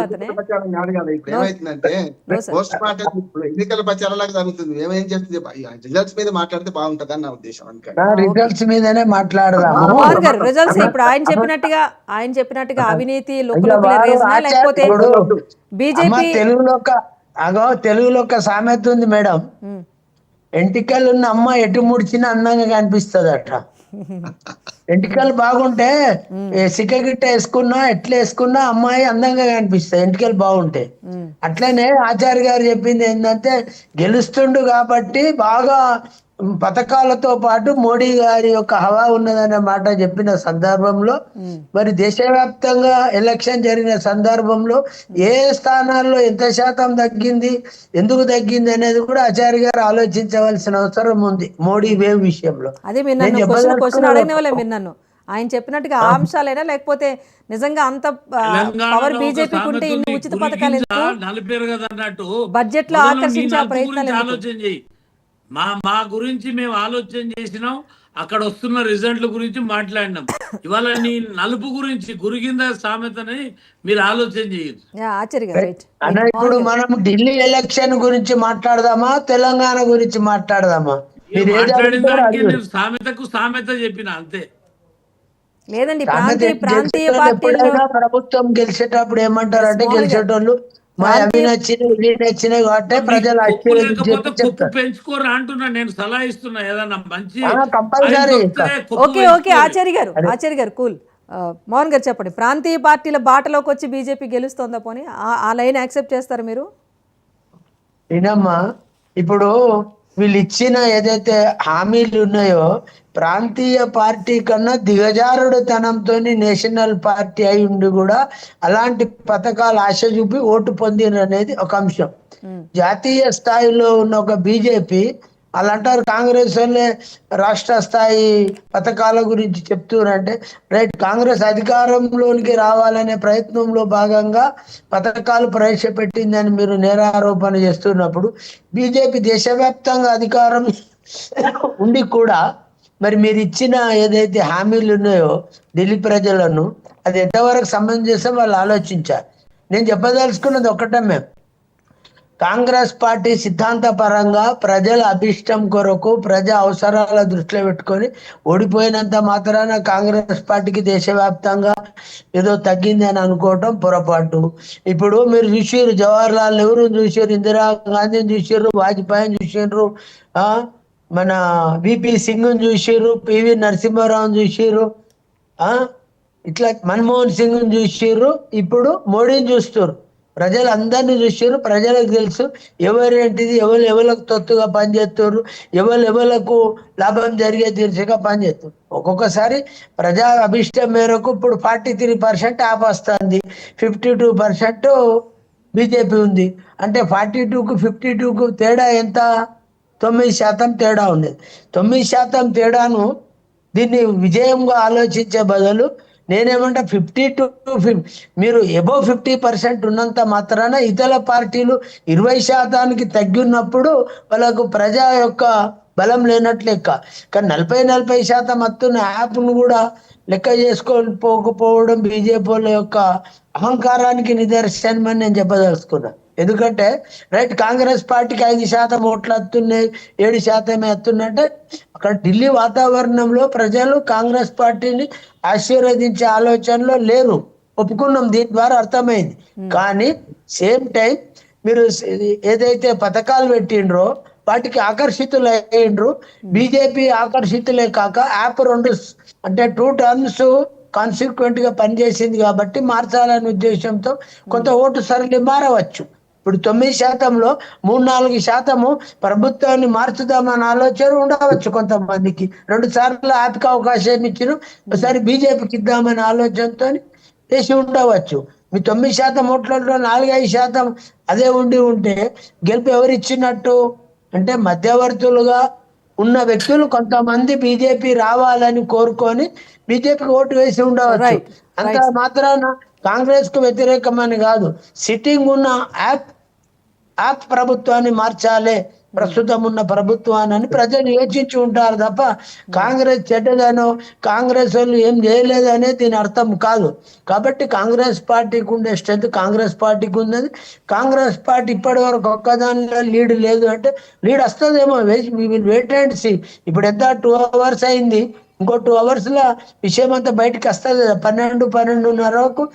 తర్వాతనే ఎన్నికల ప్రచారం కాదు కదా. ఇప్పుడు ఏమైతుందంటే పోస్ట్ మార్టం ఇప్పుడు ఎన్నికల ప్రచారంలాగా జరుగుతుంది. ఏమేం చేస్తుంది రిజల్ట్స్ మీద మాట్లాడితే బాగుంటది అని నా ఉద్దేశం. అందుకని రిజల్ట్స్ మీదనే మాట్లాడదాము. మోహన్ గారు రిజల్ట్స్ ఇప్పుడు ఆయన చెప్పినట్టుగా అవినీతి లుక్కులుక్కులే రీజనా లేకపోతే బీజేపీ తెలుగులో ఒక సామెత ఉంది మేడం, ఎంటికలు ఉన్న అమ్మ ఎటు ముడిచినా అందంగా కనిపిస్తుంది అట్లా. ఎంటికలు బాగుంటే సిక్కగిట్ట వేసుకున్నా ఎట్లా వేసుకున్నా అమ్మాయి అందంగా కనిపిస్తుంది ఎంటికలు బాగుంటే. అట్లనే ఆచార్య గారు చెప్పింది ఏంటంటే గెలుస్తుండు కాబట్టి బాగా పథకాలతో పాటు మోడీ గారి యొక్క హవా ఉన్నదనే మాట చెప్పిన సందర్భంలో, మరి దేశవ్యాప్తంగా ఎలక్షన్ జరిగిన సందర్భంలో ఏ స్థానాల్లో ఎంత శాతం తగ్గింది, ఎందుకు తగ్గింది అనేది కూడా ఆచార్య గారు ఆలోచించవలసిన అవసరం ఉంది మోడీ వేవ్ విషయంలో. అదే మీరు నన్ను క్వశ్చన్ అడగనివ్వలే, మీరు నన్ను ఆయన చెప్పినట్టుగా ఆ అంశాలైనా లేకపోతే నిజంగా అంత పవర్ బీజేపీకి ఉంటే ఇన్ని ఉచిత పథకాలు ఎందుకు బడ్జెట్ లో ఆకర్షించే ప్రయత్నాలు ఆలోచన చేయి. మా గురించి మేము ఆలోచన చేసినాం, అక్కడ వస్తున్న రిజల్ట్ల గురించి మాట్లాడినాం. ఇవాళ నీ నలుపు గురించి గురిగింద సామెతని మీరు ఆలోచన చేయొచ్చు. ఇప్పుడు మనం ఢిల్లీ ఎలక్షన్ గురించి మాట్లాడదామా తెలంగాణ గురించి మాట్లాడదామా? మాట్లాడిన దానికి నేను సామెతకు సామెత చెప్పిన అంతే. లేదండి ప్రాంతీయ పార్టీల్లో ప్రభుత్వం గెలిచేటప్పుడు ఏమంటారు అంటే గెలిచేటోళ్ళు మా అవి నచ్చినాయి ఇవి నచ్చినాయి కాబట్టి ప్రజలు కొప్పు పెంచుకోరా అంటున్నా, నేను సలహా ఇస్తున్నా. ఏదన్నా మంచి ఓకే ఆచార్య గారు కూల్. మోహన్ గారు చెప్పండి, ప్రాంతీయ పార్టీల బాటలోకి వచ్చి బీజేపీ గెలుస్తుందా పోనీ ఆ లైన్ యాక్సెప్ట్ చేస్తారా మీరు? వినమ్మా, ఇప్పుడు వీళ్ళు ఇచ్చిన ఏదైతే హామీలు ఉన్నాయో ప్రాంతీయ పార్టీ కన్నా దిగజారుడుతనంతో నేషనల్ పార్టీ అయి ఉండి కూడా అలాంటి పథకాలు ఆశ చూపి ఓటు పొందిన అనేది ఒక అంశం. జాతీయ స్థాయిలో ఉన్న ఒక బీజేపీ వాళ్ళు అంటారు కాంగ్రెస్ వాళ్ళే రాష్ట్ర స్థాయి పథకాల గురించి చెప్తున్నారంటే రైట్, కాంగ్రెస్ అధికారంలోనికి రావాలనే ప్రయత్నంలో భాగంగా పథకాలు ప్రవేశపెట్టిందని మీరు నేరారోపణ చేస్తున్నప్పుడు బీజేపీ దేశవ్యాప్తంగా అధికారం ఉండి కూడా మరి మీరు ఇచ్చిన ఏదైతే హామీలు ఉన్నాయో ఢిల్లీ ప్రజలను అది ఎంతవరకు సమంజసం వాళ్ళు ఆలోచించారు. నేను చెప్పదలుచుకున్నది ఒకటే, మేము కాంగ్రెస్ పార్టీ సిద్ధాంతపరంగా ప్రజల అభిష్టం కొరకు ప్రజా అవసరాల దృష్టిలో పెట్టుకొని ఓడిపోయినంత మాత్రాన కాంగ్రెస్ పార్టీకి దేశవ్యాప్తంగా ఏదో తగ్గింది అని అనుకోవటం పొరపాటు. ఇప్పుడు మీరు చూసిర్రు జవహర్లాల్ నెహ్రూని చూసిర్రు, ఇందిరా గాంధీని చూసిర్రు, వాజ్పేయిని చూసిర్రు, మన విపి సింగ్ని చూసిర్రు, పివి నరసింహారావుని చూసిర్రు, ఇట్లా మన్మోహన్ సింగ్ని చూసిర్రు, ఇప్పుడు మోడీని చూస్తారు. ప్రజలందరినీ చూసారు, ప్రజలకు తెలుసు ఎవరేంటిది, ఎవరికి తొత్తుగా పనిచేస్తారు, ఎవరికి లాభం జరిగే తీర్చగా పనిచేస్తారు. ఒక్కొక్కసారి ప్రజా అభిష్టం మేరకు ఇప్పుడు 43% ఆప్ వస్తుంది, 52% బీజేపీ ఉంది. అంటే 42కు 52కు తేడా ఎంత? 9% తేడా ఉండేది. 9% తేడాను దీన్ని విజయంగా ఆలోచించే బదులు నేనేమంటా 50 to 50 మీరు అబోవ్ 50% ఉన్నంత మాత్రాన ఇతర పార్టీలు 20% తగ్గి ఉన్నప్పుడు వాళ్ళకు ప్రజా యొక్క బలం లేనట్లు లెక్క. కానీ 40% వస్తున్న యాప్ను కూడా లెక్క చేసుకోకపోవడం బీజేపీ వాళ్ళ యొక్క అహంకారానికి నిదర్శనం అని నేను చెప్పదలుచుకున్నా. ఎందుకంటే రైట్, కాంగ్రెస్ పార్టీకి 5% ఓట్లు వస్తున్నాయి, 7% వస్తున్నట్టే అక్కడ ఢిల్లీ వాతావరణంలో ప్రజలు కాంగ్రెస్ పార్టీని ఆశీర్వదించే ఆలోచనలో లేరు, ఒప్పుకున్నాం, దీని ద్వారా అర్థమైంది. కానీ సేమ్ టైం మీరు ఏదైతే పథకాలు పెట్టిండ్రో వాటికి ఆకర్షితులు అయ్యిండ్రు. బీజేపీ ఆకర్షితులే కాక యాప్ 2 టర్మ్స్ కాన్సిక్వెంట్ గా పనిచేసింది కాబట్టి మార్చాలనే ఉద్దేశంతో కొంత ఓటు సరళి మారవచ్చు. ఇప్పుడు 9%లో 3-4% ప్రభుత్వాన్ని మార్చుదామని ఆలోచన ఉండవచ్చు కొంతమందికి. 2 సార్లు యాప్కి అవకాశం ఇచ్చిన ఒకసారి బీజేపీకి ఇద్దామనే ఆలోచనతో చేసి ఉండవచ్చు. మీ 9% ఓట్లలో 4-5% అదే ఉంటే గెలుపు ఎవరు ఇచ్చినట్టు? అంటే మధ్యవర్తులుగా ఉన్న వ్యక్తులు కొంతమంది బీజేపీ రావాలని కోరుకొని బీజేపీకి ఓటు వేసి ఉండవచ్చు. అంత మాత్రాన కాంగ్రెస్ కు వ్యతిరేకమని కాదు, సిట్టింగ్ ఉన్న యాప్ ప్రభుత్వాన్ని మార్చాలి, ప్రస్తుతం ఉన్న ప్రభుత్వాన్ని ప్రజలు యోచించి ఉంటారు తప్ప కాంగ్రెస్ చెడ్డదనో కాంగ్రెస్ వాళ్ళు ఏం చేయలేదు అనేది దీని అర్థం కాదు. కాబట్టి కాంగ్రెస్ పార్టీకి ఉండే స్ట్రెంత్ కాంగ్రెస్ పార్టీకి ఉన్నది. కాంగ్రెస్ పార్టీ ఇప్పటి వరకు ఒక్కదానిలో లీడ్ లేదు అంటే లీడ్ వస్తుందేమో, వెయిట్ అండ్ సీ. ఇప్పుడు ఎంత 2 hours అయింది, ఇంకో 2 hours లో విషయం అంతా బయటకు వస్తుంది. 12-12:30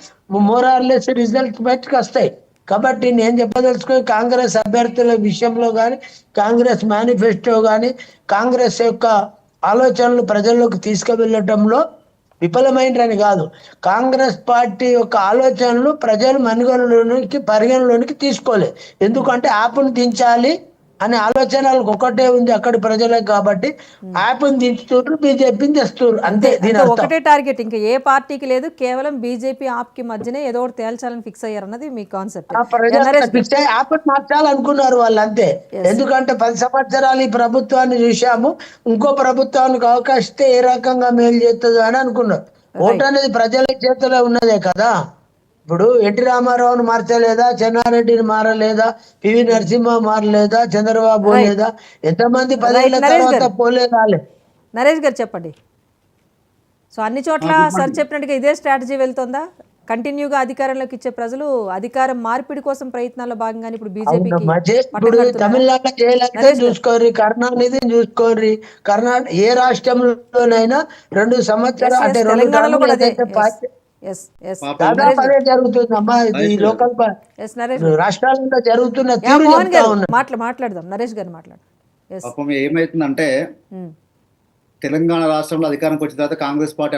మోర్ ఆర్ లెస్ రిజల్ట్ బయటకు వస్తాయి. కాబట్టి నేను చెప్పదలుచుకుని కాంగ్రెస్ అభ్యర్థుల విషయంలో కానీ కాంగ్రెస్ మేనిఫెస్టో కానీ కాంగ్రెస్ యొక్క ఆలోచనలు ప్రజల్లోకి తీసుకువెళ్ళటంలో విఫలమైనని కాదు, కాంగ్రెస్ పార్టీ యొక్క ఆలోచనలు ప్రజలు పరిగణలోనికి తీసుకోలేదు. ఎందుకంటే యాప్ను దించాలి అనే ఆలోచనలకు ఒకటే ఉంది అక్కడి ప్రజలకు. కాబట్టి యాప్ను దించుతున్నారు, బీజేపీని తెస్తున్నారు, అంతే. దీని అర్థం ఒకటే టార్గెట్, ఇంకా ఏ పార్టీకి లేదు, కేవలం బీజేపీ ఆప్ కి మధ్యనే ఏదో ఒకటి తేల్చాలని ఫిక్స్ అయ్యారు అన్నది మీ కాన్సెప్ట్. యాప్ను మార్చాలనుకున్నారు వాళ్ళు, అంతే. ఎందుకంటే 10 సంవత్సరాలు ఈ ప్రభుత్వాన్ని చూశాము, ఇంకో ప్రభుత్వానికి అవకాశం ఇస్తే ఏ రకంగా మేలు చేస్తుందో అని అనుకున్నారు. ఓటు అనేది ప్రజల చేతిలో ఉన్నదే కదా. ఇప్పుడు ఎన్టీ రామారావును మార్చలేదా, చెన్నారెడ్డిని మారలేదా, పివి నరసింహ మారలేదా, చంద్రబాబు లేదా, ఎంతమంది 10 ఏళ్ల తర్వాత పోలేదాలే. నరేష్ గారు చెప్పండి. సో అన్ని చోట్ల సార్ చెప్పినట్టుగా ఇదే స్ట్రాటజీ వెళ్తుందా? కంటిన్యూగా అధికారంలోకి ఇచ్చే ప్రజలు అధికారం మార్పిడి కోసం ప్రయత్నాల్లో భాగంగానే ఇప్పుడు బీజేపీకి ఇప్పుడు తమిళనాడులో జయలలిత చూసుకోర్రి, కరుణానిధిని చూసుకోర్రి, ఏ రాష్ట్రంలోనైనా 2 సంవత్సరాలు అంటే 2 టర్ములు ఏదైతే పార్టీ దాదాపు అదే జరుగుతుందమ్మా. ఇది లోకల్ రాష్ట్రాలలో జరుగుతున్న తీరు చెప్తా ఉన్నా. మాట్లాడదాం నరేష్ గారు మాట్లాడు. ఏమైతుందంటే తెలంగాణ రాష్ట్రంలో అధికారంకి వచ్చిన తర్వాత కాంగ్రెస్ పార్టీ